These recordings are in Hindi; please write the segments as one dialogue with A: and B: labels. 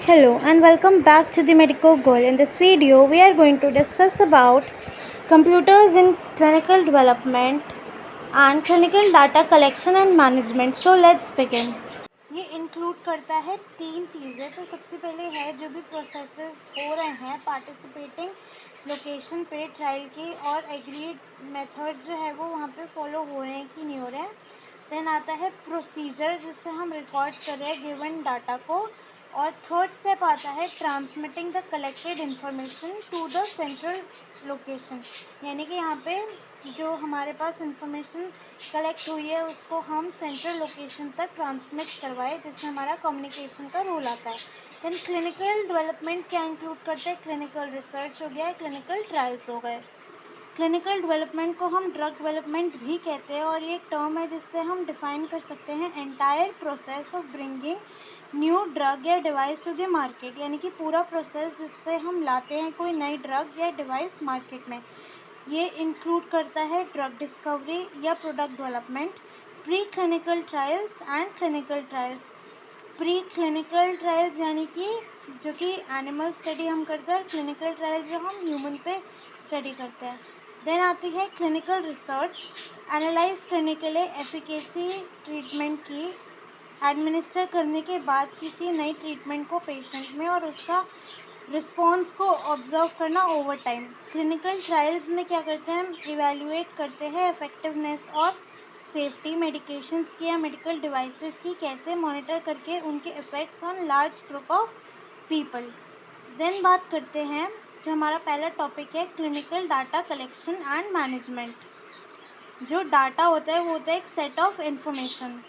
A: Hello and welcome back to the Medico Goal. In this video, we are going to discuss about computers in clinical development and clinical data collection and management. So let's begin. ये इंक्लूड करता है तीन चीज़ें। तो सबसे पहले है जो भी प्रोसेसेस हो रहे हैं पार्टिसिपेटिंग लोकेशन पे ट्रायल की और एग्रीड मेथड जो है वो वहाँ पे फॉलो हो रहे हैं कि नहीं हो रहे हैं। देन आता है प्रोसीजर जिससे हम रिकॉर्ड कर रहे हैं गिवन डाटा को। और थर्ड स्टेप आता है transmitting the collected information to the central location, यानी कि यहाँ पे जो हमारे पास इंफॉर्मेशन कलेक्ट हुई है उसको हम सेंट्रल लोकेशन तक ट्रांसमिट करवाए, जिसमें हमारा कम्युनिकेशन का रोल आता है। देन क्लिनिकल डेवलपमेंट क्या इंक्लूड करते हैं? क्लिनिकल रिसर्च हो गया, क्लिनिकल ट्रायल्स हो गए। क्लिनिकल डेवलपमेंट को हम ड्रग डेवलपमेंट भी कहते हैं और ये एक टर्म है जिससे हम डिफाइन कर सकते हैं entire process of bringing new drug या डिवाइस टू द मार्केट, यानी कि पूरा प्रोसेस जिससे हम लाते हैं कोई नई ड्रग या डिवाइस मार्केट में। ये इंक्लूड करता है ड्रग डिस्कवरी या product development, pre clinical trials and clinical trials. Pre clinical trials यानी कि जो कि एनिमल स्टडी हम करते हैं और क्लिनिकल ट्रायल्स जो हम ह्यूमन पे स्टडी करते हैं। देन आती है क्लिनिकल रिसर्च, एनालाइज करने के लिए एफिकेसी ट्रीटमेंट की एडमिनिस्टर करने के बाद किसी नई ट्रीटमेंट को पेशेंट में और उसका रिस्पॉन्स को ऑब्जर्व करना ओवर टाइम। क्लिनिकल ट्रायल्स में क्या करते हैं? हम इवेल्युएट करते हैं इफेक्टिवनेस और सेफ्टी मेडिकेशंस की या मेडिकल डिवाइसेस की, कैसे मॉनिटर करके उनके effects on large group of people. Then बात करते हैं जो हमारा पहला टॉपिक है clinical data collection and management. जो डाटा होता है वो होता है एक सेट ऑफ इंफॉर्मेशन।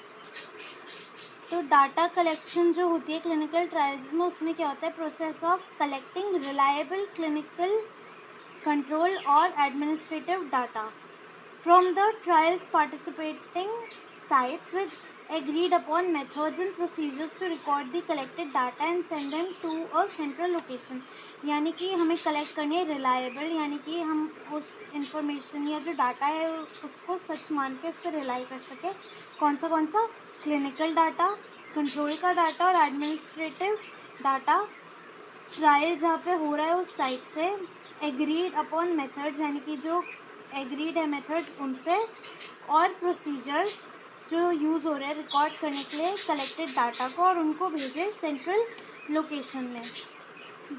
A: तो डाटा कलेक्शन जो होती है क्लिनिकल ट्रायल्स में, उसमें क्या होता है? Process of collecting reliable clinical control और administrative data from the trials participating sites with agreed upon methods and procedures to record the collected data and send them to a central location। यानी कि हमें कलेक्ट करनी है रिलायबल, यानी कि हम उस इंफॉर्मेशन या जो डाटा है उसको सच मान के उस पर रिलाई कर सकें। कौन सा? क्लिनिकल डाटा, कंट्रोल का डाटा और एडमिनिस्ट्रेटिव डाटा। ट्रायल जहाँ पे हो रहा है उस साइट से, एग्रीड अपॉन मेथड्स यानी कि जो एग्रीड है मेथड्स उनसे, और प्रोसीजर्स जो यूज़ हो रहे हैं रिकॉर्ड करने के लिए कलेक्टेड डाटा को और उनको भेजे सेंट्रल लोकेशन में।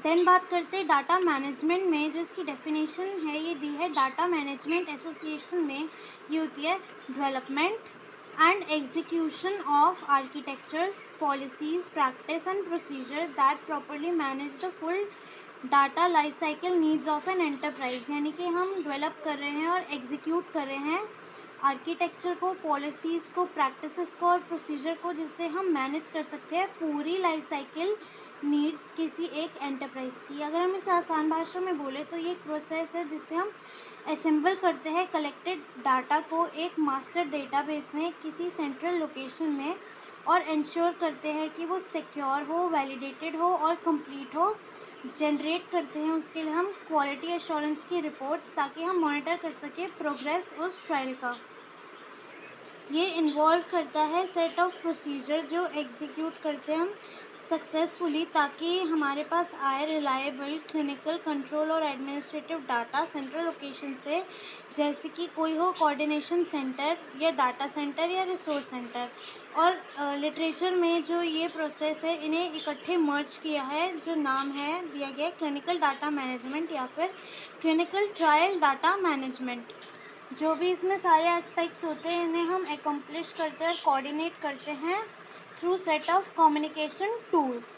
A: देन बात करते हैं डाटा मैनेजमेंट में। जो इसकी डेफिनेशन है ये दी है डाटा मैनेजमेंट एसोसिएशन में। ये होती है development and execution of architectures, policies, practice and procedure that properly manage the full data life cycle needs of an enterprise। यानी कि हम डेवलप कर रहे हैं और एग्जीक्यूट कर रहे हैं आर्किटेक्चर को, पॉलिसीज़ को, प्रैक्टिसेस को और प्रोसीजर को, जिससे हम मैनेज कर सकते हैं पूरी लाइफ साइकिल नीड्स किसी एक एंटरप्राइज की। अगर हम इसे आसान भाषा में बोले तो ये एक प्रोसेस है जिससे हम असेंबल करते हैं कलेक्टेड डाटा को एक मास्टर डेटाबेस में किसी सेंट्रल लोकेशन में और इंश्योर करते हैं कि वो सिक्योर हो, वैलिडेटेड हो और कंप्लीट हो। जनरेट करते हैं उसके लिए हम क्वालिटी एश्योरेंस की रिपोर्ट्स, ताकि हम मॉनिटर कर सकें प्रोग्रेस उस ट्रायल का। ये इन्वॉल्व करता है सेट ऑफ प्रोसीजर जो एग्जीक्यूट करते हैं हम सक्सेसफुली, ताकि हमारे पास आए रिलायबल क्लिनिकल कंट्रोल और एडमिनिस्ट्रेटिव डाटा सेंट्रल लोकेशन से, जैसे कि कोई हो कोऑर्डिनेशन सेंटर या डाटा सेंटर या रिसोर्स सेंटर। और लिटरेचर में जो ये प्रोसेस है इन्हें इकट्ठे मर्ज किया है, जो नाम है दिया गया क्लिनिकल डाटा मैनेजमेंट या फिर क्लिनिकल ट्रायल डाटा मैनेजमेंट। जो भी इसमें सारे एस्पेक्ट्स होते हैं इन्हें हम एकम्प्लिश करते हैं और कोऑर्डिनेट करते हैं through set of communication tools.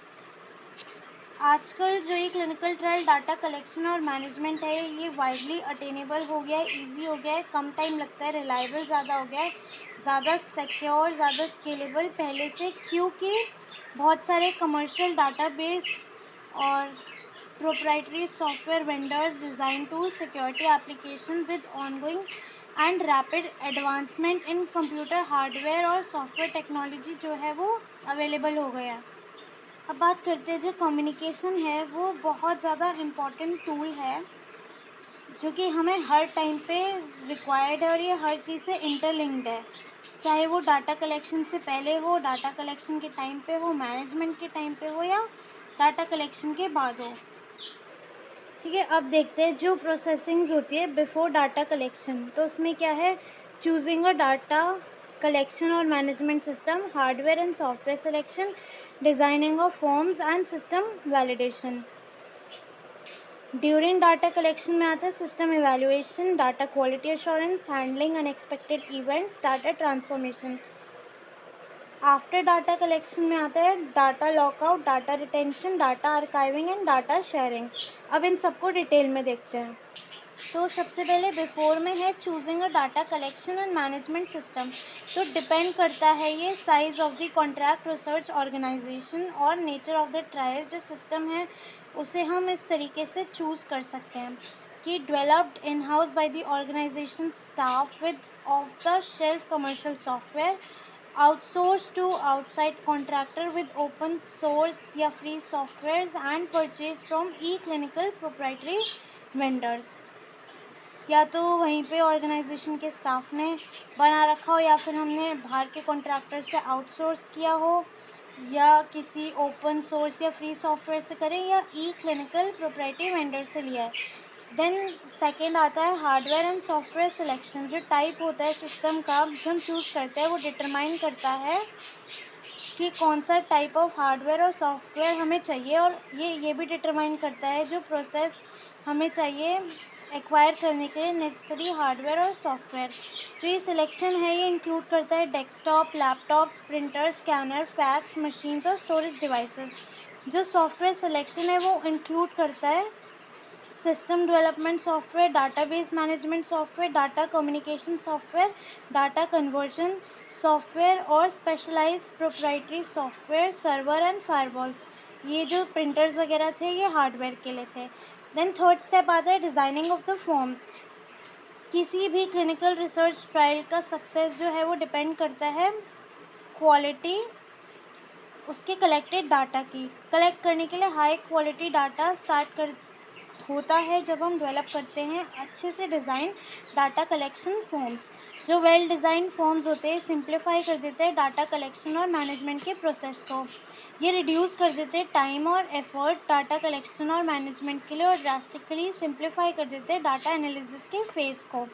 A: आजकल जो ये क्लिनिकल ट्रायल डाटा कलेक्शन और मैनेजमेंट है ये वाइडली अटेनेबल हो गया है, ईजी हो गया है, कम टाइम लगता है, रिलायबल ज़्यादा हो गया है, ज़्यादा सिक्योर, ज़्यादा स्केलेबल पहले से, क्योंकि बहुत सारे कमर्शियल डाटाबेस और proprietary software vendors, design tools, security application with ongoing and rapid advancement in computer hardware और software technology जो है वो available हो गया। अब बात करते हैं जो कम्युनिकेशन है वो बहुत ज़्यादा इम्पॉर्टेंट टूल है जो कि हमें हर टाइम पे रिक्वायर्ड है और ये हर चीज़ से इंटरलिंक्ड है, चाहे वो डाटा कलेक्शन से पहले हो, डाटा कलेक्शन के टाइम पे हो, मैनेजमेंट के टाइम पे हो या डाटा कलेक्शन के बाद हो। ठीक है, अब देखते हैं जो प्रोसेसिंग होती है बिफोर डाटा कलेक्शन। तो उसमें क्या है, चूजिंग अ डाटा कलेक्शन और management system, hardware and software selection, designing of forms and system validation. During data collection में आता है system evaluation, data quality assurance, handling unexpected events, data transformation. After data collection में आता है data lockout, data retention, data archiving and data sharing. अब इन सबको डिटेल में देखते हैं। तो सबसे पहले बिफोर में है choosing a data collection and management system. तो डिपेंड करता है ये size of the contract research organization और नेचर ऑफ द ट्रायल। जो सिस्टम है उसे हम इस तरीके से चूज़ कर सकते हैं कि developed in house by the organization staff with off the shelf commercial software, outsource to outside contractor with open source या free softwares and purchase from e-clinical proprietary vendors। या तो वहीं पे ऑर्गेनाइजेशन के स्टाफ ने बना रखा हो या फिर हमने बाहर के कॉन्ट्रैक्टर से आउटसोर्स किया हो या किसी ओपन सोर्स या फ्री सॉफ्टवेयर से करें या ई-क्लिनिकल प्रोप्राइटरी वेंडर से लिया है। देन सेकेंड आता है हार्डवेयर एंड सॉफ्टवेयर सिलेक्शन। जो टाइप होता है सिस्टम का जो हम चूज़ करते हैं वो डिटरमाइन करता है कि कौन सा टाइप ऑफ हार्डवेयर और सॉफ्टवेयर हमें चाहिए, और ये भी डिटरमाइन करता है जो प्रोसेस हमें चाहिए एक्वायर करने के लिए नेसेसरी हार्डवेयर और सॉफ्टवेयर। जो ये सिलेक्शन है ये इंक्लूड करता है desktop, laptops, printer, scanner, fax machines और स्टोरेज डिवाइसेस। जो सॉफ्टवेयर सिलेक्शन है वो इंक्लूड करता है system development software, database management software, data communication software, data conversion software और specialised proprietary software, server and firewalls. ये जो प्रिंटर्स वगैरह थे ये हार्डवेयर के लिए थे। देन थर्ड स्टेप आता है डिज़ाइनिंग ऑफ द फॉर्म्स। किसी भी क्लिनिकल रिसर्च ट्रायल का सक्सेस जो है वो डिपेंड करता है क्वालिटी उसके कलेक्टेड डाटा की। कलेक्ट करने के लिए हाई क्वालिटी डाटा होता है जब हम डेवलप करते हैं अच्छे से डिज़ाइन डाटा कलेक्शन फॉर्म्स। जो वेल डिज़ाइन फॉर्म्स होते हैं सिंप्लीफाई कर देते हैं डाटा कलेक्शन और मैनेजमेंट के प्रोसेस को। ये रिड्यूस कर देते हैं टाइम और एफर्ट डाटा कलेक्शन और मैनेजमेंट के लिए और ड्रास्टिकली सिंप्लीफाई कर देते हैं डाटा एनालिसिस के फेज़ को।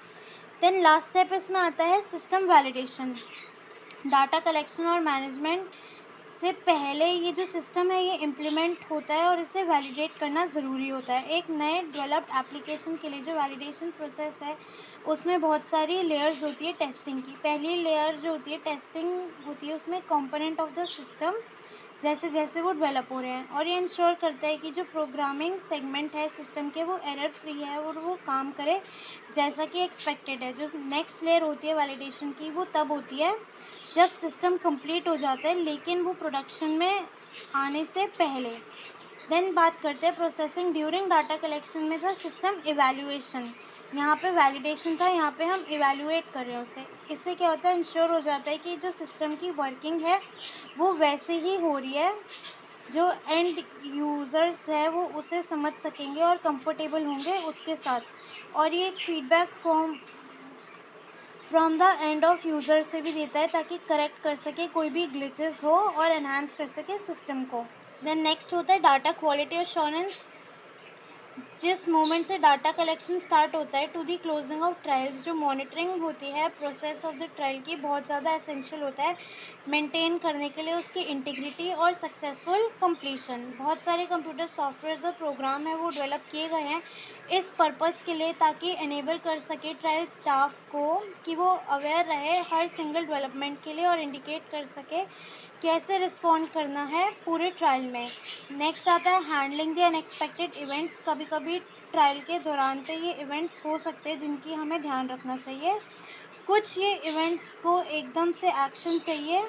A: देन लास्ट स्टेप इसमें आता है सिस्टम वैलिडेशन। डाटा कलेक्शन और मैनेजमेंट से पहले ये जो सिस्टम है ये इम्प्लीमेंट होता है और इसे वैलिडेट करना ज़रूरी होता है। एक नए डेवलप्ड एप्लीकेशन के लिए जो वैलिडेशन प्रोसेस है उसमें बहुत सारी लेयर्स होती है टेस्टिंग की। पहली लेयर जो होती है टेस्टिंग होती है उसमें कंपोनेंट ऑफ द सिस्टम जैसे जैसे वो डेवलप हो रहे हैं, और ये इंश्योर करता है कि जो प्रोग्रामिंग सेगमेंट है सिस्टम के वो एरर फ्री है और वो काम करे जैसा कि एक्सपेक्टेड है। जो नेक्स्ट लेयर होती है वैलिडेशन की वो तब होती है जब सिस्टम कंप्लीट हो जाता है लेकिन वो प्रोडक्शन में आने से पहले। देन बात करते हैं प्रोसेसिंग ड्यूरिंग डाटा कलेक्शन में था सिस्टम इवैल्यूएशन। यहाँ पे वैलिडेशन था, यहाँ पे हम इवैल्यूएट कर रहे हैं उसे। इससे क्या होता है इंश्योर हो जाता है कि जो सिस्टम की वर्किंग है वो वैसे ही हो रही है, जो एंड यूज़र्स है वो उसे समझ सकेंगे और कंफर्टेबल होंगे उसके साथ। और ये एक feedback from the end of user से भी देता है ताकि करेक्ट कर सके कोई भी ग्लिचेस हो और एनहांस कर सके सिस्टम को। देन नेक्स्ट होता है डाटा क्वालिटी एश्योरेंस। जिस मोमेंट से डाटा कलेक्शन स्टार्ट होता है to the closing of trials, जो मॉनिटरिंग होती है प्रोसेस ऑफ द ट्रायल की बहुत ज़्यादा एसेंशियल होता है मेंटेन करने के लिए उसकी इंटीग्रिटी और सक्सेसफुल कंप्लीशन। बहुत सारे कंप्यूटर सॉफ्टवेयर और प्रोग्राम है वो डेवलप किए गए हैं इस पर्पस के लिए ताकि एनेबल कर सके ट्रायल स्टाफ को कि वो अवेयर रहे हर सिंगल डेवलपमेंट के लिए और इंडिकेट कर सके कैसे रिस्पॉन्ड करना है पूरे ट्रायल में। नेक्स्ट आता है हैंडलिंग द अनएक्सपेक्टेड इवेंट्स। कभी कभी ट्रायल के दौरान पे ये इवेंट्स हो सकते हैं जिनकी हमें ध्यान रखना चाहिए। कुछ ये इवेंट्स को एकदम से एक्शन चाहिए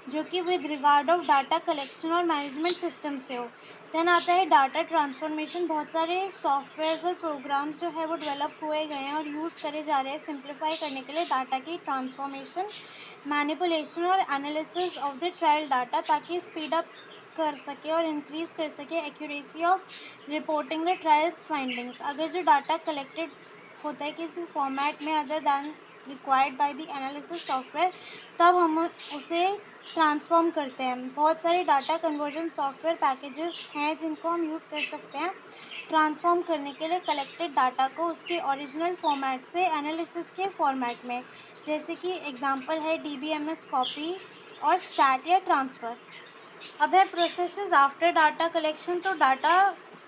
A: जो कि with regard of data collection और मैनेजमेंट सिस्टम से हो। देन आता है डाटा ट्रांसफॉर्मेशन। बहुत सारे सॉफ्टवेयर और प्रोग्राम्स जो है वो डेवलप हुए गए हैं और यूज़ करे जा रहे हैं सिंप्लीफाई करने के लिए डाटा की ट्रांसफॉर्मेशन, मैनिपुलेशन और analysis of the trial data ताकि स्पीड अप कर सके और इंक्रीज़ कर सके accuracy of reporting the trials findings. अगर जो डाटा कलेक्टेड होता है किसी फॉर्मेट में other than required by the analysis software तब हम उसे ट्रांसफॉर्म करते हैं। बहुत सारे डाटा कन्वर्जन सॉफ्टवेयर पैकेजेस हैं जिनको हम यूज़ कर सकते हैं ट्रांसफॉर्म करने के लिए कलेक्टेड डाटा को उसके ओरिजिनल फॉर्मेट से एनालिसिस के फॉर्मेट में, जैसे कि एग्जांपल है DBMS कॉपी और स्टैट या ट्रांसफ़र। अब है प्रोसेसेस आफ्टर डाटा कलेक्शन, तो डाटा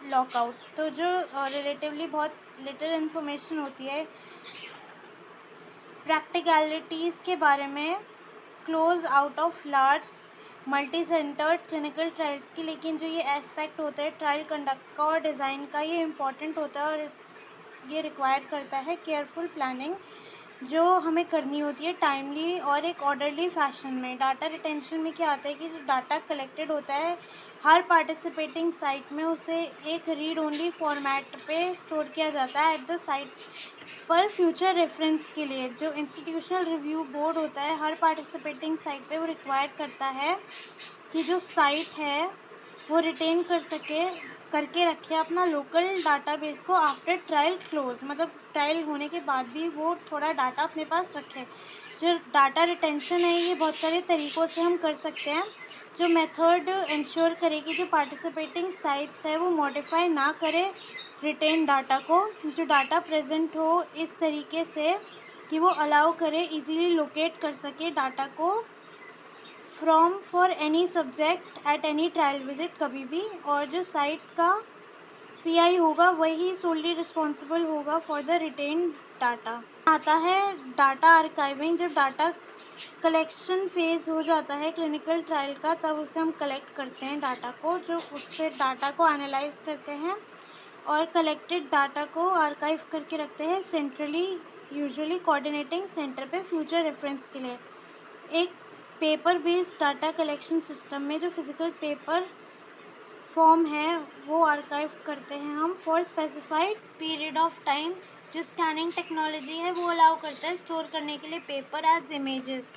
A: लॉकआउट, तो जो रिलेटिवली बहुत लिटिल इन्फॉर्मेशन होती है प्रैक्टिकलिटीज़ के बारे में close out of large multi centred clinical trials की, लेकिन जो ये एस्पेक्ट होता है ट्रायल कंडक्ट का और डिज़ाइन का, ये इम्पॉर्टेंट होता है और ये रिक्वायर करता है केयरफुल प्लानिंग जो हमें करनी होती है टाइमली और एक ऑर्डरली फैशन में। डाटा रिटेंशन में क्या आता है कि जो डाटा कलेक्टेड होता है हर पार्टिसिपेटिंग साइट में उसे एक रीड ओनली फॉर्मेट पे स्टोर किया जाता है एट द साइट पर फ्यूचर रेफरेंस के लिए। जो इंस्टीट्यूशनल रिव्यू बोर्ड होता है हर पार्टिसिपेटिंग साइट पे वो रिक्वायर करता है कि जो साइट है वो रिटेन करके रखे अपना लोकल डाटाबेस को आफ्टर ट्रायल क्लोज, मतलब ट्रायल होने के बाद भी वो थोड़ा डाटा अपने पास रखे। जो डाटा रिटेंशन है ये बहुत सारे तरीक़ों से हम कर सकते हैं। जो मेथड इंश्योर करे कि जो पार्टिसिपेटिंग साइट्स है वो मॉडिफाई ना करे रिटेन डाटा को, जो डाटा प्रेजेंट हो इस तरीके से कि वो अलाउ करे इजीली लोकेट कर सके डाटा को from for any subject at any trial visit कभी भी। और जो साइट का PI होगा वही सोलली रिस्पॉन्सिबल होगा फॉर द रिटेन डाटा। आता है डाटा आर्काइविंग। जब डाटा कलेक्शन फेज़ हो जाता है क्लिनिकल ट्रायल का तब उसे हम कलेक्ट करते हैं डाटा को, जो उससे डाटा को एनालाइज करते हैं और कलेक्टेड डाटा को आर्काइव करके रखते हैं सेंट्रली, यूजुअली कोऑर्डिनेटिंग सेंटर पे फ्यूचर रेफरेंस के लिए। एक paper based data collection system में जो फिज़िकल पेपर फॉर्म है वो आर्काइव करते हैं हम for specified period of time. जो स्कैनिंग टेक्नोलॉजी है वो अलाउ करता है स्टोर करने के लिए पेपर एज इमेजेस।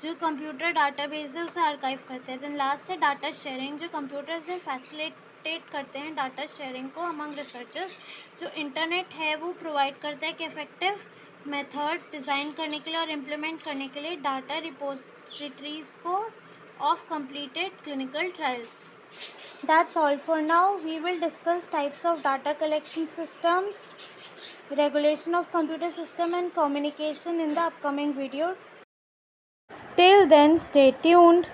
A: जो कंप्यूटर डाटाबेस है उसे आर्काइव करते हैं। देन लास्ट है डाटा शेयरिंग। जो कंप्यूटर से फैसिलिटेट करते हैं डाटा शेयरिंग को अमंग रिसर्चर्स। जो इंटरनेट है वो प्रोवाइड करता है कि इफेक्टिव मेथड डिज़ाइन करने के लिए और इम्प्लीमेंट करने के लिए डाटा रिपोजिटरीज को of completed clinical trials. That's all for now. We will discuss types of data collection systems, regulation of computer system and communication in the upcoming video. Till then, stay tuned.